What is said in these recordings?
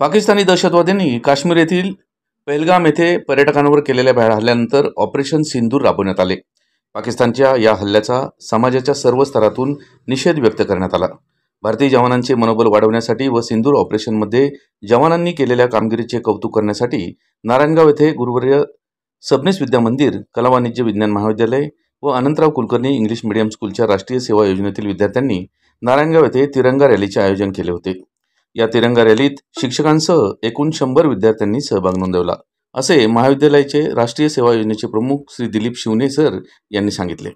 पाकिस्तानी दहशतवाद्यांनी काश्मीर येथील पहलगाम येथे पर्यटकांवर केलेल्या भ्याड हल्ल्यानंतर ऑपरेशन सिंदूर राबवण्यात आले। पाकिस्तानच्या या हल्ल्याचा समाजाच्या सर्व स्तरातून निषेध व्यक्त करण्यात आला। भारतीय जवानांचे मनोबल वाढवण्यासाठी व सिंदूर ऑपरेशनमध्ये जवानांनी केलेल्या कामगिरीचे कौतुक करण्यासाठी नारायणगाव येथे गुरुवर्य सबनीस विद्या मंदिर, कला वाणिज्य विज्ञान महाविद्यालय व अनंतराव कुलकर्णी इंग्लिश मीडियम स्कूलच्या राष्ट्रीय सेवा योजनेतील विद्यार्थ्यांनी नारायणगाव येथे तिरंगा रॅलीचे आयोजन केले होते। या तिरंगा रॅलीत शिक्षकांसह एकूण 100 विद्यार्थ्यांनी सहभाग नोंदवला, असे महाविद्यालयाचे राष्ट्रीय सेवा योजनेचे प्रमुख श्री दिलीप शिवने सर यांनी सांगितले।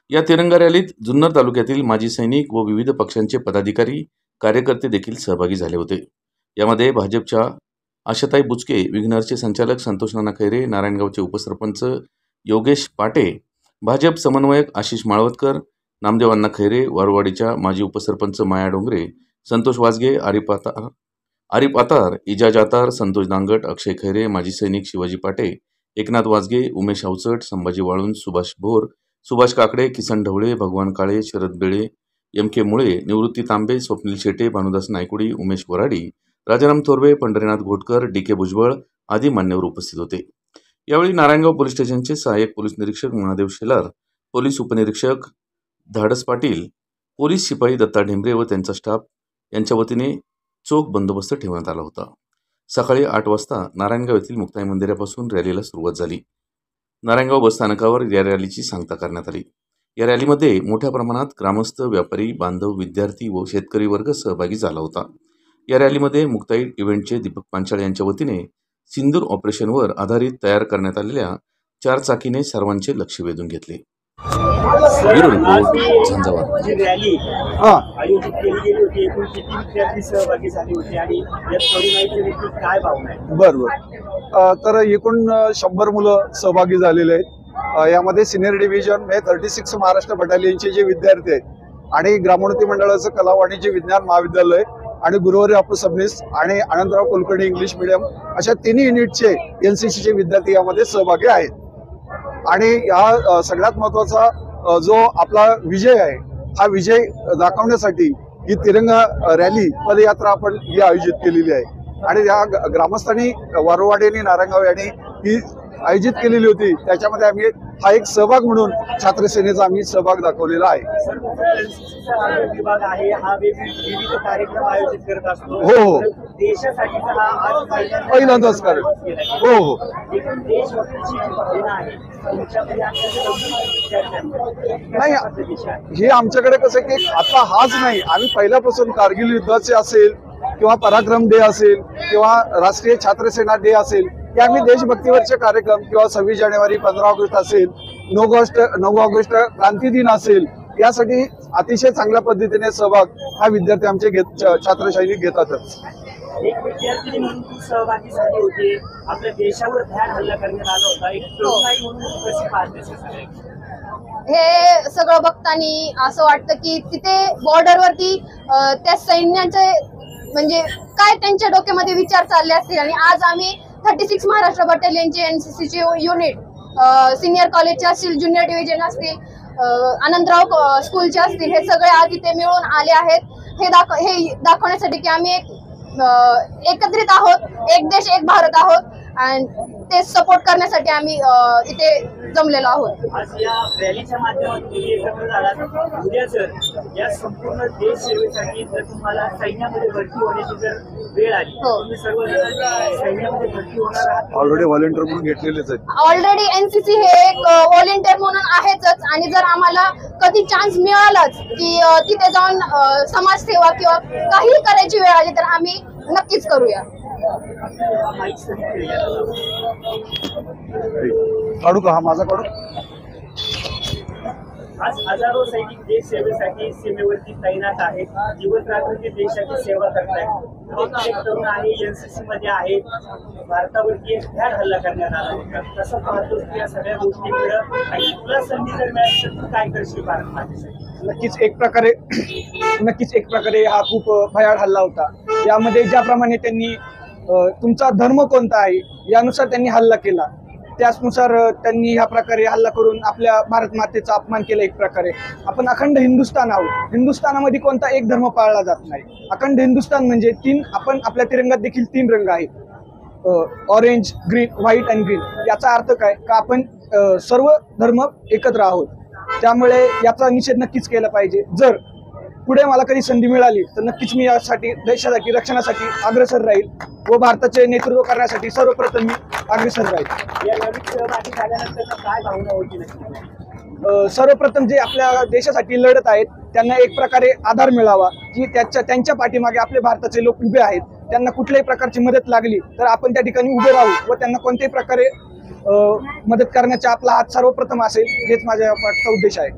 या तिरंगा रॅलीत जुन्नर तालुक्यातील माजी सैनिक व विविध पक्षांचे पदाधिकारी, कार्यकर्ते देखील सहभागी झाले होते। यामध्ये भाजपच्या आशाताई बुचके, विघ्नरचे संचालक संतोष नाना खैरे, नारायणगावचे उपसरपंच योगेश पाटे, भाजप समन्वयक आशिष माळवतकर, नामदेव अण्णा खैरे, वारुवाडीच्या माजी उपसरपंच माया डोंगरे, संतोष वाजगे, आरिफ आतार, इजाज आतार, संतोष दांगट, अक्षय खैरे, माजी सैनिक शिवाजी पाटे, एकनाथ वाजगे, उमेश अवचट, संभाजी वाळुंज, सुभाष भोर, सुभाष काकडे, किसन ढवळे, भगवान काळे, शरद बेळे, एम के मुळे, निवृत्ती तांबे, स्वप्नील शेटे, भानुदास नायकुडी, उमेश वराडी, राजाराम थोरवे, पंढरीनाथ घोटकर, डी के भुजबळ आदी मान्यवर उपस्थित होते। यावेळी नारायणगाव पोलीस स्टेशनचे सहाय्यक पोलीस निरीक्षक महादेव शेलार, पोलीस उपनिरीक्षक धाडस पाटील, पोलीस शिपाई दत्ता ढेंबरे व त्यांचा स्टाफ यांच्या वतीने चोख बंदोबस्त ठेवण्यात आला होता। सकाळी 8 वाजता नारायणगाव येथील मुक्ताई मंदिरापासून रॅलीला सुरुवात झाली। नारायणगाव बसस्थानकावर या रॅलीची सांगता करण्यात आली। या रॅलीमध्ये मोठ्या प्रमाणात ग्रामस्थ, व्यापारी, बांधव, विद्यार्थी व शेतकरी वर्ग सहभागी झाला होता। या रॅलीमध्ये मुक्ताई इव्हेंटचे दीपक पांचाळ यांच्या वतीने सिंदूर ऑपरेशनवर आधारित तयार करण्यात आलेल्या 4 चाकीने सर्वांचे लक्ष वेधून घेतले। ब्युरो रिपोर्ट, झंझावात। जी रॅली आयोजित केली गेली होती, एकूण किती विद्यार्थी सहभागी झाले होते आणि या तरुणाईचे देखील काय भावना आहे? बरोबर, तर एकूण 100 मुलं सहभागी झालेले आहेत। यामध्ये सिनियर डिव्हिजन 36 महाराष्ट्र बटालियनचे जे विद्यार्थी आहेत आणि ग्रामोन्नती मंडळाचं कला वाणिज्य विज्ञान महाविद्यालय आणि गुरुवर्य आपू सबनीस आणि अनंतराव कुलकर्णी इंग्लिश मीडियम अशा तिन्ही युनिटचे एनसीसीचे विद्यार्थी यामध्ये सहभागी आहेत। आणि या सगळ्यात महत्त्वाचा जो आपला विजय आहे, हा विजय दाखवण्यासाठी ही तिरंगा रॅली पदयात्रा आपण ही आयोजित केलेली आहे। आणि या ग्रामस्थांनी वारुवाडी आणि नारायणगाव यांनी ही आयोजित केलेली होती। त्याच्यामध्ये आम्ही हा एक सहभाग म्हणून छात्रसेनेचा आम्ही सहभाग दाखवलेला आहे। विभाग आहे, हा विविध कार्यक्रम आयोजित करत असतो। हो, देशासाठीचा हा आज पहिल्यांदाच कार्य। हो, नाही, हे आमच्याकडे कसं की आता हाच नाही, आम्ही पहिल्यापासून कारगिल युद्धाचे असेल किंवा पराक्रम डे असेल किंवा राष्ट्रीय छात्रसेना डे असेल, हे आम्ही देशभक्तीवरचे कार्यक्रम किंवा 26 जानेवारी, 15 ऑगस्ट असेल, 9 ऑगस्ट क्रांती दिन असेल, यासाठी अतिशय चांगल्या पद्धतीने सहभाग हा विद्यार्थी आमचे छात्रशाही घेतातच। एक विद्यार्थी म्हणून सहभागी झाली होती, आपल्या देशावर भ्याड हल्ला करण्यात आला होता, एक तरुणाई म्हणून कशी पाहते? हे सगळं बघताना असं वाटतं की तिथे बॉर्डरवरती त्या सैन्याचे म्हणजे काय त्यांच्या डोक्यामध्ये विचार चालले असतील। आणि आज आम्ही 36 महाराष्ट्र बटालियनचे एनसीसीचे युनिट, सिनियर कॉलेजचे असतील, ज्युनियर डिव्हिजन असतील, अनंतराव स्कूलचे असतील, हे सगळे आज इथे मिळून आले आहेत। हे दाखवण्यासाठी की आम्ही एकत्रित आहोत, एक देश एक भारत आहोत आणि ते सपोर्ट करण्यासाठी आम्ही इथे जमलेलो आहोत। आज या रॅलीच्या माध्यमातून तुम्ही एकत्र झालात। उद्या जर या संपूर्ण देश सेवेसाठी जर तुम्हाला सैन्यामध्ये भरती होण्याची जर वेळ आली, तुम्ही सर्वजण सैन्यामध्ये भरती होणार आहात? ऑलरेडी व्हॉलंटियर म्हणून घेतलेलेच आहेत। ऑलरेडी एनसीसी हे एक व्हॉलंटियर म्हणून आहेच आणि जर आम्हाला कधी चान्स मिळालाच की तिथे जाऊन समाजसेवा किंवा काही करायची वेळ आली तर आम्ही नक्कीच करूया। काढू का? हा माझा काढू। आज हजारो सैनिक देश सेवेसाठी सीमेवरती तैनात आहेत, दिवस रात्र ते देशाची सेवा करतायत। एक तरुण आहे, एनसीसी मध्ये आहे, भारतावरती एक भ्याड हल्ला करण्यात आला होता। कसं पाहतोस या सगळ्या गोष्टींकडे आणि तुला संधी जर मिळाली तर तू काय करशील भारत मातेसाठी? नक्कीच एक प्रकारे हा खूप भयाड हल्ला होता। यामध्ये ज्याप्रमाणे त्यांनी तुमचा धर्म कोणता आहे यानुसार त्यांनी हल्ला केला त्याचनुसार त्यांनी ह्या प्रकारे हल्ला करून आपल्या भारत मातेचा अपमान केला. एक प्रकारे आपण अखंड हिंदुस्थान आहोत. हिंदुस्थानामध्ये कोणता एक धर्म पाळला जात नाही. अखंड हिंदुस्थान म्हणजे आपण आपल्या तिरंगात देखील 3 रंग आहेत, orange, green, white and green. याचा अर्थ काय का आपण सर्व धर्म एकत्र आहोत. त्यामुळे याचा निषेध नक्कीच केला पाहिजे. जर पुढे मला कधी संधी मिळाली तर नक्कीच मी यासाठी देशासाठी रक्षणासाठी अग्रेसर राहील व भारताचे नेतृत्व करण्यासाठी सर्वप्रथम मी अग्रेसर राहील. या लढतीत सहभागी झाल्यानंतर काय भावना होती नक्की? सर्वप्रथम जे आपल्या देशासाठी लढत आहेत त्यांना एक प्रकारे आधार मिळावा की त्यांच्या पाठीमागे आपले भारताचे लोक उभे आहेत. त्यांना कुठल्याही प्रकारची मदत लागली तर आपण त्या ठिकाणी उभे राहू व त्यांना कोणत्याही प्रकारे मदत करण्याचा आपला हात सर्वप्रथम असेल, हेच माझ्या मागचा उद्देश आहे.